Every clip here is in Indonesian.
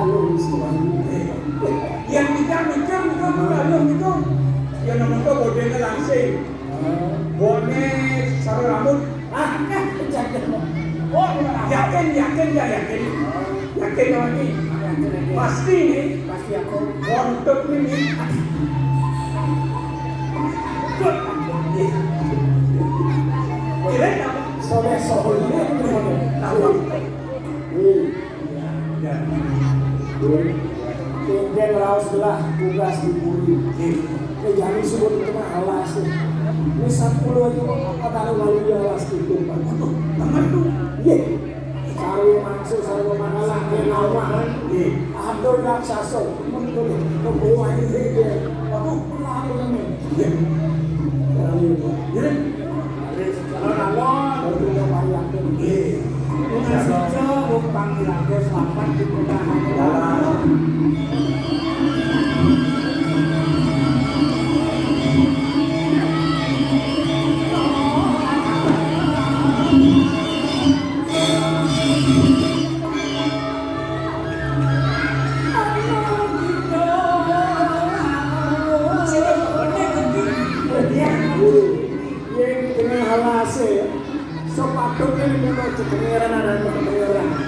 lalu istilahnya. Yang nikah, yang nonton bodenya langsing. Bone sarung rambut. Oh, yakin lagi. Pasti nih. Pasti aku Untuk ini. Kira apa? sore ini aku Tahu. Ya. Kemudian raus belah tugas diburi. Jadi sebut itu mah alas. Ini 10 itu apa taruh lalu di alas itu Pak. Banget tuh. Iya. Saru maksud saru manalah ke lawan. Aduh raksasa. Untuk kebuah ini dia. Aku lalu ini. Iya. Jadi kalau baru bayang ini. Saja panggil aku selamat di perumahan.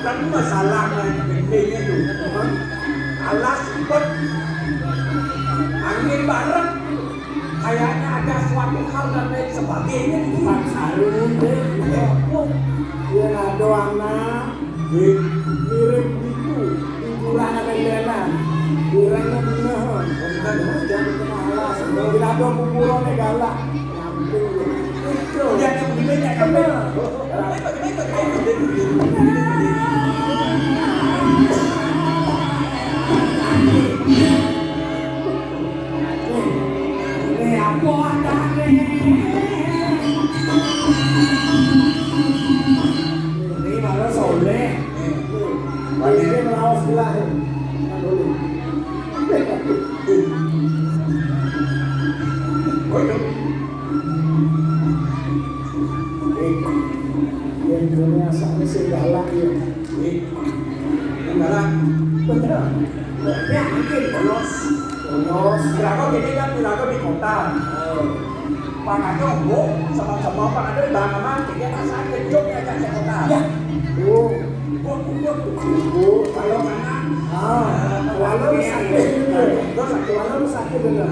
kan masalah pentingnya tuh alas ikut angin barat kayaknya ada suatu hal dan lain sebagainya di Pak Sarun dia ada anak mirip gitu itulah ada kurangnya benar jangan kena alas tidak ada kuburannya galak yang begini kan ini apa ada ini malah soleh ini melawas belah yang dunia sampai segala ya enggak bener ya mungkin bolos berapa ini kan berapa di kota Pangado bu sama-sama Pangado bang mama dia pasang kejuk ya ke kota ya bu kalau mana lalu sakit lalu sakit bener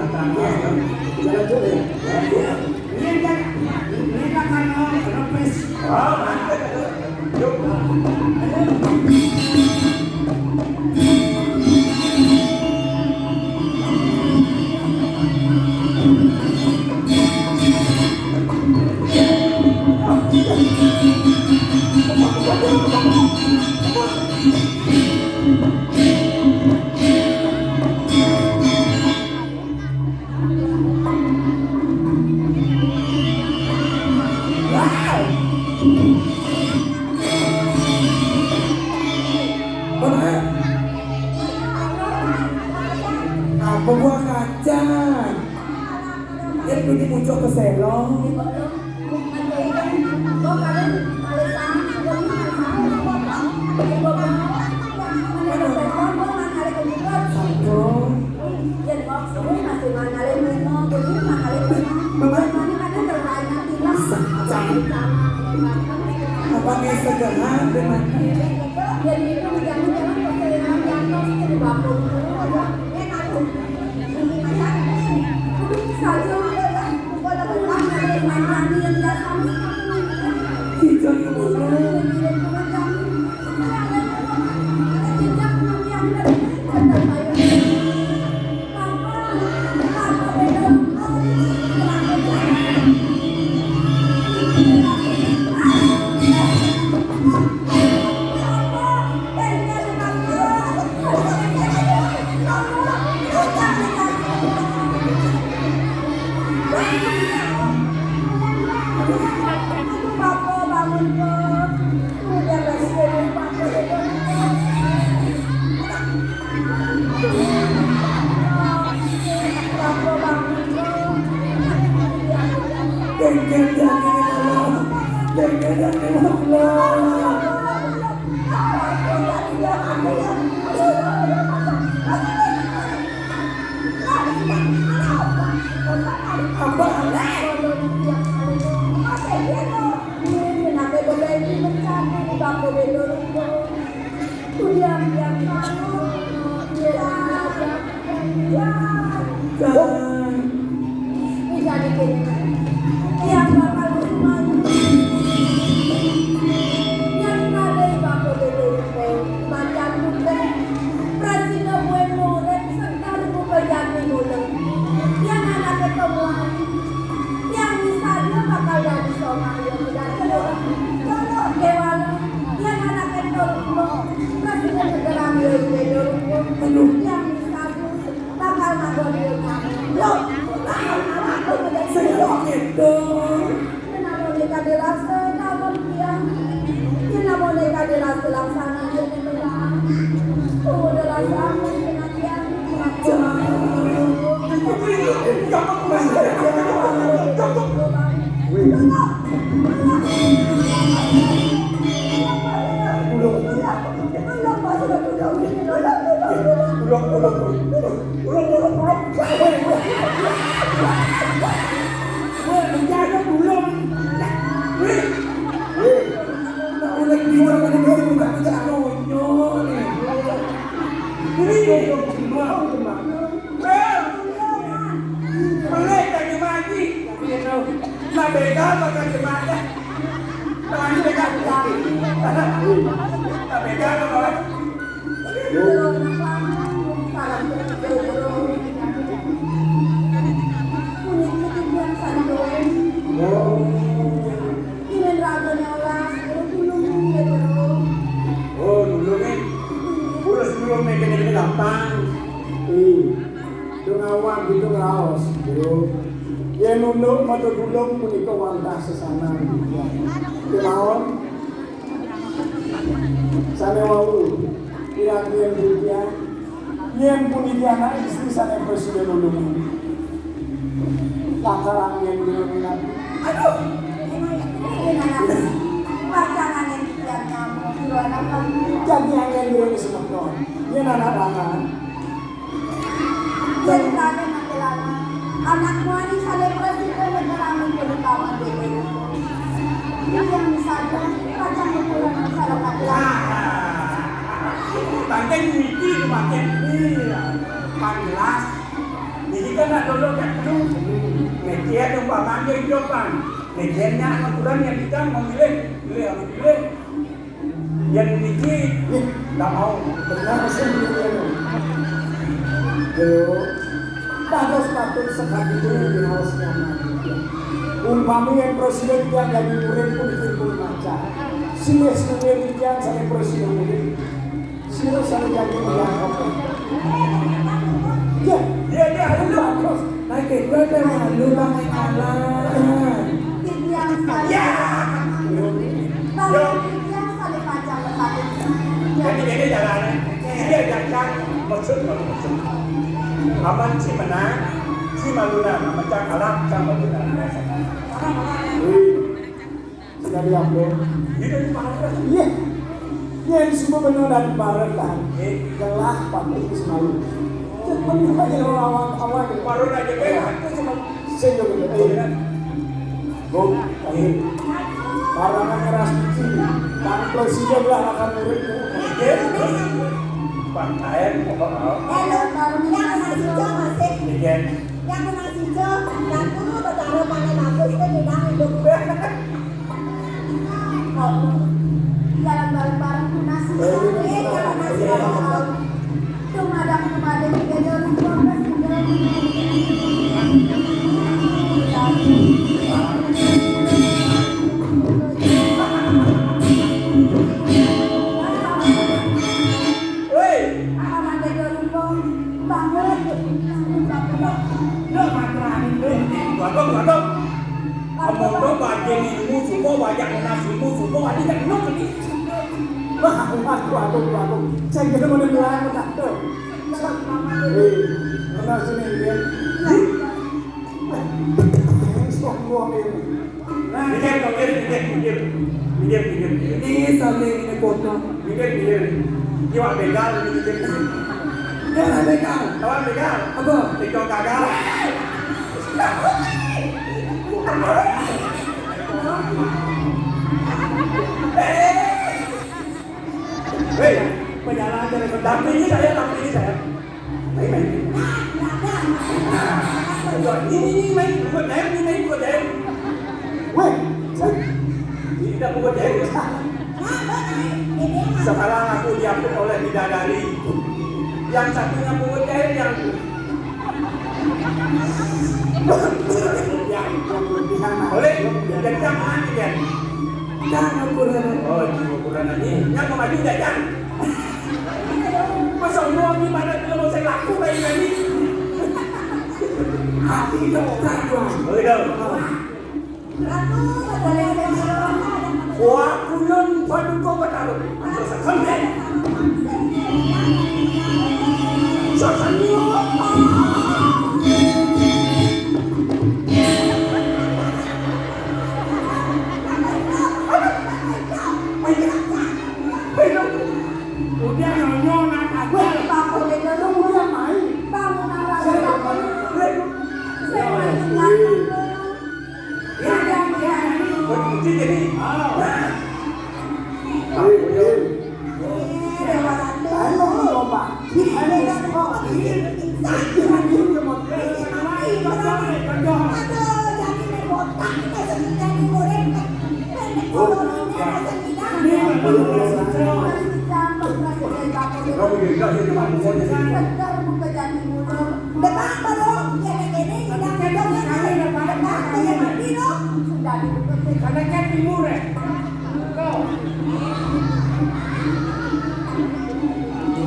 jalan dulu ya ini kan repes yuk buah kacang yang ini muncul ke selong apa nih segera dengan Bisa dikirim. Yang bakal semuanya. Yang ada bapo bebe macam bube. Presiden bue murid sekali bube jadi mulut. Yang anak ketemuan. Yang misalnya bakal jadi seorang yang tidak kedua. Kalau dewan yang anak ketemuan. Presiden segera beliau yang misalnya bakal ngadolnya. Loh, aku Saya itu. kenapa mereka dirasa namun dia kenapa mereka dirasa laksana dia memang udah rasa penantian Menjaga belum. Udah bisa menunggu bukan calonnya nih. Ini mau teman. Mereka dimaki. Nah beda makan dimana? Tangan beda. Nah beda kalau oh dulu nih, udah sebelum naik ini gampang. Dengawan gitu ngaos, bro. Ya nunduk mata dulung punika wantah sesana. Kemauan sana wau kira-kira dia yang punya anak istri sana presiden ulung. Lakaran yang diminat. Aduh, pacangan yang tidak nyambung dua anak Jadi yang dia semua dia anak-anak. jadi kami menjelana anak wani sale presiden negara menjadikan bebe yang misalnya pacang ukuran masyarakat Bangkai miki kemarin iya, panjelas. Jadi kan ada dulu kan dulu. Media dong pak bangkai hidupkan. Medianya aturan yang kita memilih, pilih. Yang miki tak mau. Benar sendiri. Yo, patut sekali itu di hausnya. Umpami yang presiden yang jadi murid pun itu macam. Sini sendiri yang saya presiden murid. Sini saya jadi murid. Ya, Dia ada bagus. Naik itu ada malu banget anak. yang sale ya. yang sale pacang lepatin Jadi jalannya. Dia jangan maksud. Aman si menang, si maluna, macam kalah sama maluna. Sudah diupload. Itu di mana? Iya. Yang semua benar dan barakan. Gelah patut semalu. Cepat aja orang awal. Baru aja kan. Saya juga. Bom, akhir. Barangan keras itu. Dan presiden lah akan muridmu. Pantai, pokok. yang nasi hijau masih Bikin. yang nasi hijau dan dulu bertaruh panen aku itu tidak hidup jalan bareng-bareng nasi hijau kalau nasi hijau cuma ada tiga jalan Wadok. Omong dong bagian ilmu semua banyak nasi ilmu semua ada yang nuk ini. Waduh. Saya kira mau bilang tak tahu. Kenal sini dia. Stop buang ini. Pikir. Ini sampai ini kota. Pikir. Jiwa begal pikir. Jangan begal. Kawan begal. Apa? Tiktok gagal. Hei, Penjalan dari tapi ini saya. Main. Rồi, ini main buat dia, ini main buat dia. Weh, Tidak buat dia. Sekarang aku diapit oleh bidadari. Yang satunya buat dia yang boleh jadi jangan kan? Jangan kurang. Oh, kurang ini. Yang maju jangan. Masa uang ni mana dia mau saya laku kayak ini? Hati dong, oh dong. Wah, kulon padu kau bertaruh. Sampai. Sasanya. Udah nyonya nak aku. Bapak dia dulu yang main. Bangun arah bapak.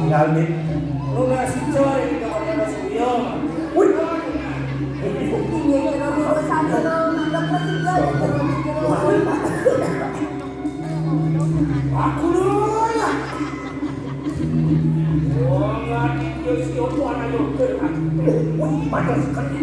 Galbit. Aku dulu lah. Oh, nggak si Opo anak dokter. Wah, panas sekali.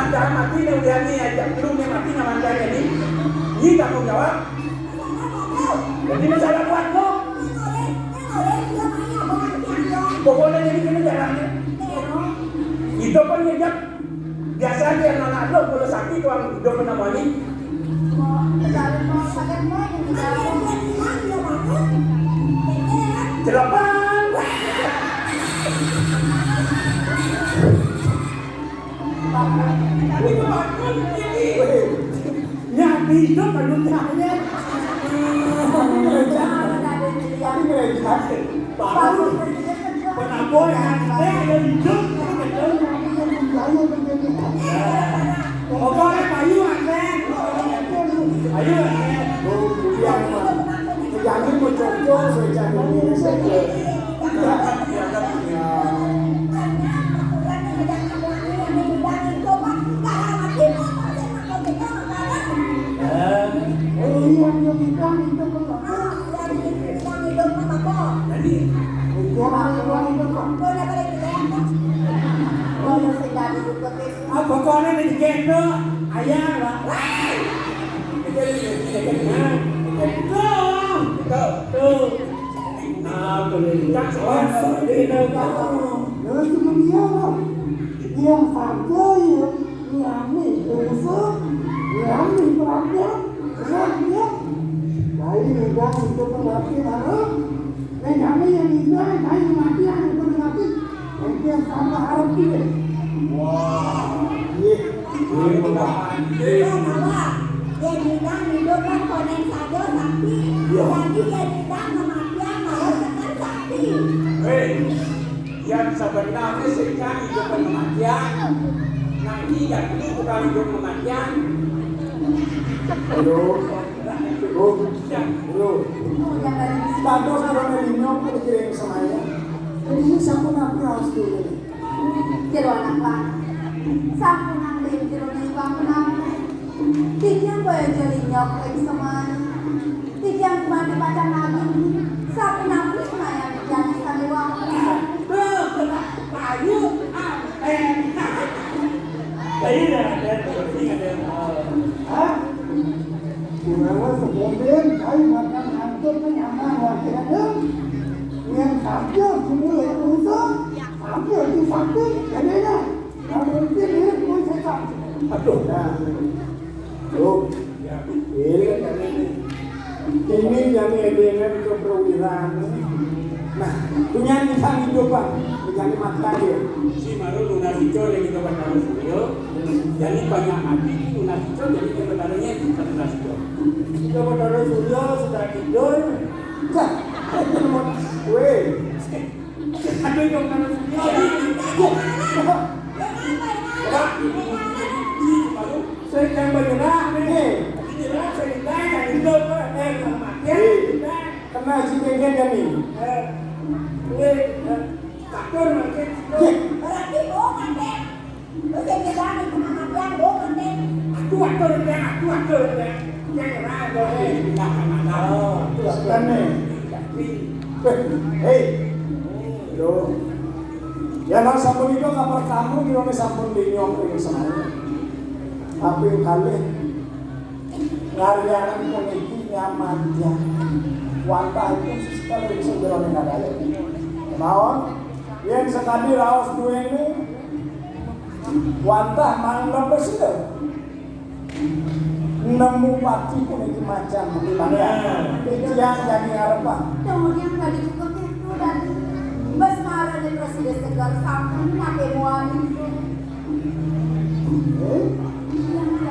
Jangan mati nih udah nih aja belum nih mati namanya ini. Ini tanggung jawab. Jadi masalah buat lo. Pokoknya jadi kena jalannya. Itu pun ngejak biasanya anak lo kalau sakit orang hidup namanya. Celapan. Ya hidup belum tanya. Penampol yang ada hidup. Pokoknya payu ada. Payu ada. Jangan mencocok secara ini saja. Pokoknya di kendo ayah lah. Tuh. Nah, boleh tak sesuatu di dalam. Yang satu yang ini besar, yang ini berapa? Berapa? Dari negara itu berapa baru? Negara yang ini dari mati yang itu mati, yang sama Arab ini. Wah, ini pengalaman. Jadi dan hidup kan konen saja sakti. Jadi dan kematian malah tekan sakti. Hei, yang sebenarnya sekarang hidup kematian. Nanti yang ini bukan hidup kematian. Halo, status orang Elinyo dikirim saya. Ini siapa nabi harus dulu. Jero anak lah. Sampun ang lim jero na ibang namin. Tigyang ko yung jalinyok lagi sa man. Tigyang kumati pa namin. Sampun ang lim na yan. Diyan sa liwang. Kayu, Ayo dah ada, ada. Hah? Kurang sebutin, saya makan hancur nyaman wakilnya. Yang sabda semua yang rusak, sabda itu sakti, jadinya. Kalau mungkin ini pun sesak. Aduh, nah. Tuh, ini yang ini itu perwiraan. Nah, punya nisang hidup bang, menjadi mata dia. Si Maru lunas hijau yang kita baca studio, jadi banyak mati lunas hijau jadi kebenarannya bukan lunas hijau. Kita berdoa surya sudah tidur. Cak, weh, Ada yang lunas hijau. saya kan bergerak nih. Kena si pengen kan nih. Berarti bohong kan? Lu jadi berani kematian bohong kan? Kan nih. Hei, yo. Ya nang sampun itu kabar kamu di mana sampun dinyong ini semuanya. Tapi kali ngarianan komedi nyaman ya. Wanta itu sekali segera mengadale. Naon? Yang sekali raos dua ini wanta mana presiden? Nemu pati komedi macam bagaimana ya? Yang jadi apa? Kemudian tadi juga itu dan bas marah di presiden segar sampai pakai muani.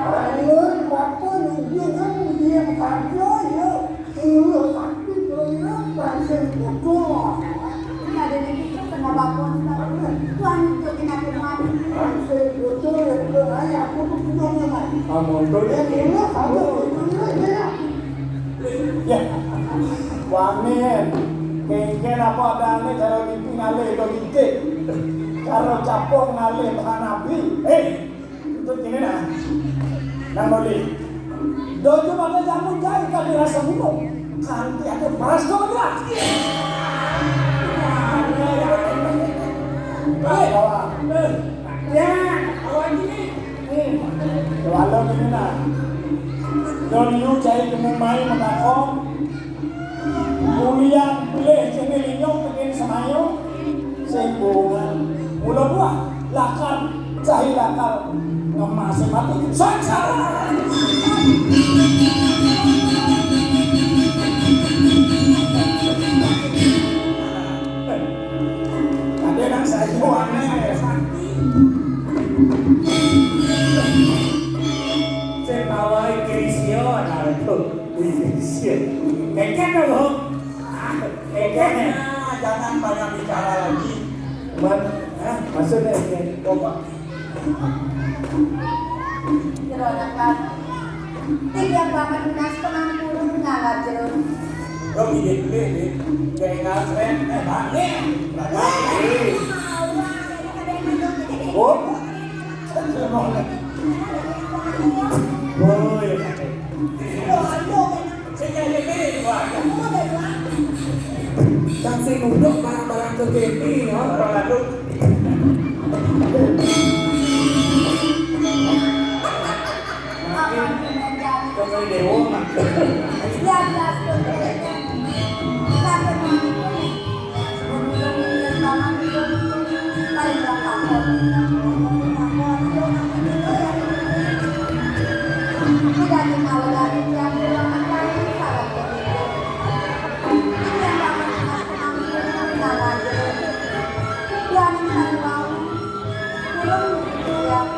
Ayo, apa dia kan dia kerja ya? Iya, tapi dia pasien betul. Ini ada di situ kena bapon sekarang. Tuan itu kena muani. Pasien betul itu ayah aku tuh punya kan. Kamu tuh ya dia kamu itu ya. Ya, wamin. Kengken apa adane cara mimpi ngale do gite. Cara capok ngale Tuhan Nabi. Itu gini nah. Nang boli. Dojo pada jamu jai ka dirasa minum. Kanti ada beras do dia. Baik, kawan. Ya, kawan ini. Walau gini nah. Don yu cai kemumai menakong. Mulian pilih jenis linyong pengen semayo. Sehubungan. Mula buah. Lakar. Cahil lakar. Ngemas mati. Sangsara. Ada yang saya aneh. Saya bawa Krisio, ada tuh. Krisio. Keken dulu. Keken. Jangan banyak bicara lagi. Maksudnya coba. Jeronakan. Tiga bapak dinas penanggung ngalah jeruk. Kau ide dulu ini. Kayak ngasren. Balik. Oh. Oh, ya. Saya jadi Taksi duduk barang-barang ke Kemi, ya. orang lalu. Akan menjadi Kau mau dewa. yang jelas berbeda. Sampai mati. Sebelum yang sama itu paling belakang. Tidak dimau dari yang ruangan kami salah begitu. Yang dapat dinas penanggung ngalah jeruk. Yang saya mau belum siap.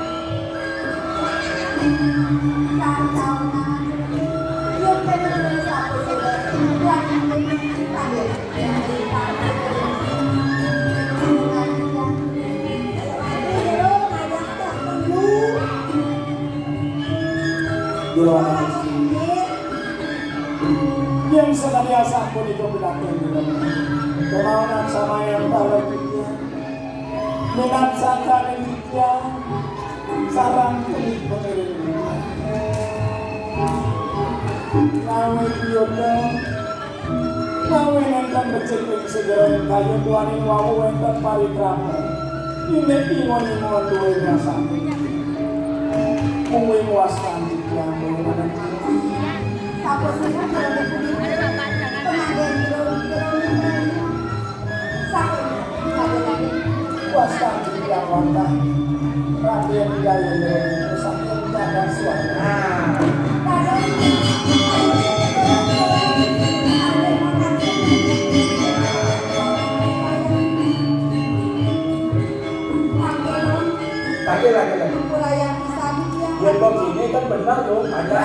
Yang sedia sampun itu bilakin kemauan sama yang kalau dia minat saka dan dia sarang kulit pengirim nawe biyoda nawe nenten becek segera yang kaya tuanin wawu enten parikrama ini ingon duwe rasa Kuwi muaskan yang bagaimana? Tapos na kalau pemanggilan sakit sabi lagi Muaskan yang wanda. Raden Jaya Sakit jaga suara. Lagi. yang bisa dia Yang box ini kan benar dong, ada.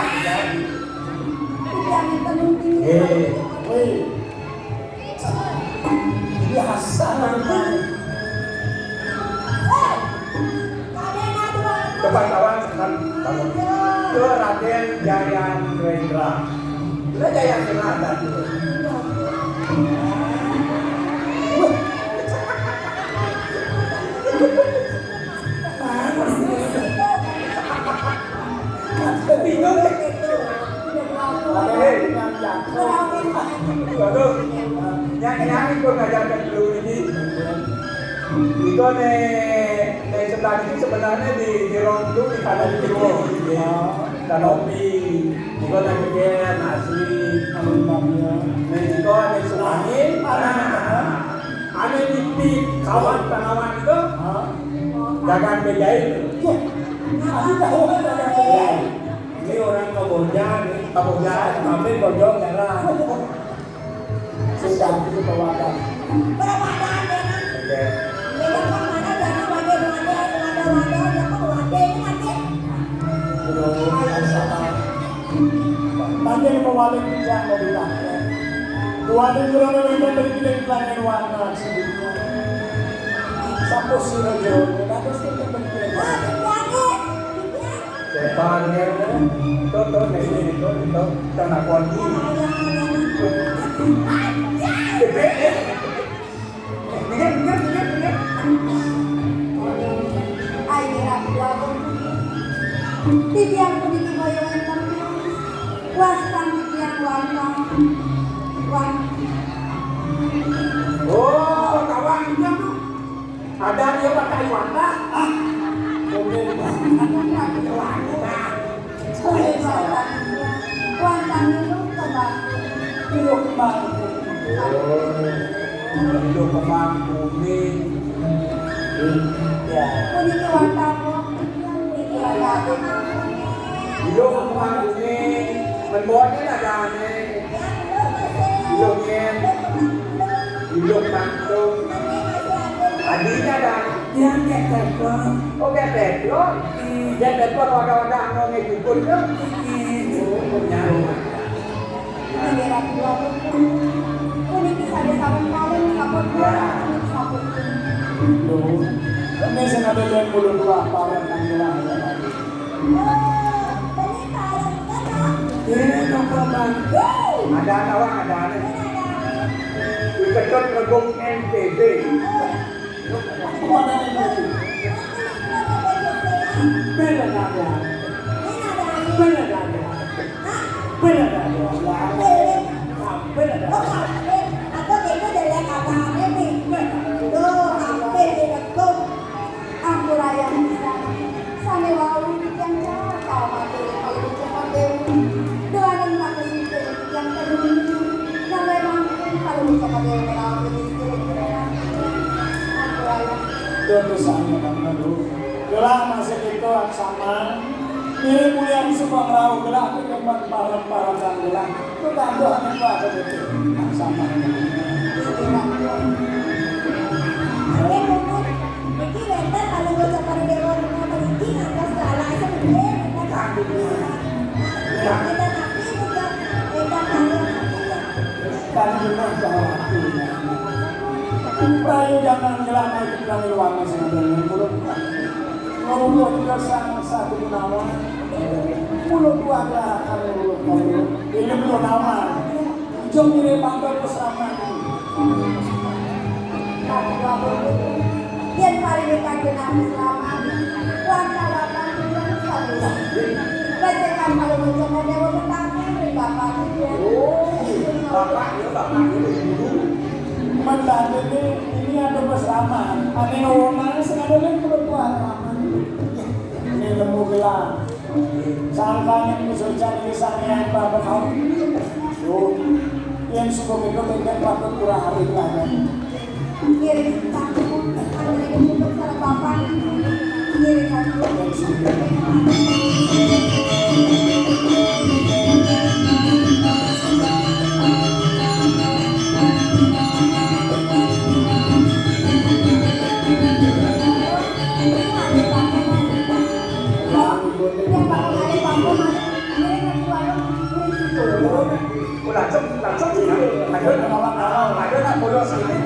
yang penting Hei, biasa namanya. Coba kawan kan kamu. Itu Raden Jayandra. Itu Jayandra ada dulu. Bingung deh. Waduh, nyanyi pun ngajarkan dulu ini. Itu nih sebelah ini sebenarnya di rondu di kanan kiri, kanopi, itu nih bikin nasi, nih itu nih sumangin, ada di kawan tanaman itu, dagang bejain. Ini orang Kamboja, kami bojong merah. Sedang itu bawakan. Nanti mewalik bijak mau dipakai. Dua negara memang berkirim pelanggan warna sedikit. Sampai siro-siro, terus kita berkirim. Depannya itu tanah kondi. Tibiang ko dito ba yung interview? Wastan tibiang warna. Oh, kawannya tuh ada dia pakai warna. Warna itu kembang. Hidup kembali. Hidup kembang kuning. Ya. Kuniki warna ko. Kuniki warna ko. Hidup kembang kuning. Menbuatnya ada nih. Hidupnya. Hidup mantung. Adinya ada. Yang ketek Oh, ketek loh. Ketek loh wadah-wadah ngomongnya jukun tuh. Kuniki warna ko. Kuniki sabi-sabi kawin kapot ko. Kuniki sapot ko. Loh, kami sinabi ko yung mulong dua para ng ilang. Ada kawan ada nih. Diketot regung NTB. Kemana nih lagi? Bela nada. Ako dito dala kakanin eh. Do, kape direkto. Ang kurayang isa. Sa niwawin yang tao matuloy kalau cepat doanan makasih yang kedua na memang kalau cepat merawat diri ang kurayang. Itu sana kan dulu. Gelah masih itu sama. Ini mulia semua merau gelah itu tempat para dan gelah. Itu tanda apa ada itu sama. Oke, Bubut. Iki bentar kalau gue cepat dewan memiliki atas segala itu bener. Kita nanti juga kita kalian Kan benar jauh waktunya. Prayu jangan gelah itu bilang luar sebenarnya mulut. Ngomong juga sang satu gunawan. Mulut dua gerakan mulut. Ini belum nama. Jom ini bangga bersama. Yang paling dekat dengan Islam, warna-warna yang satu. Bacakan kalau mencoba dewa petangnya dari bapak itu. Bapak dulu dulu. Mendadak ini ada bersama. Ada orang sengaja yang perempuan. Ini lembu gelang. Sangkanya musuh-musuh ini sampeyan bapak kau. Yo, yang suka itu bengkel patut kurang hari lagi. Kirim aku, ada yang untuk salah bapak. Kirim aku. Yang suka. Làm sốc gì hả? Mày nói là nó là bolos gì đấy.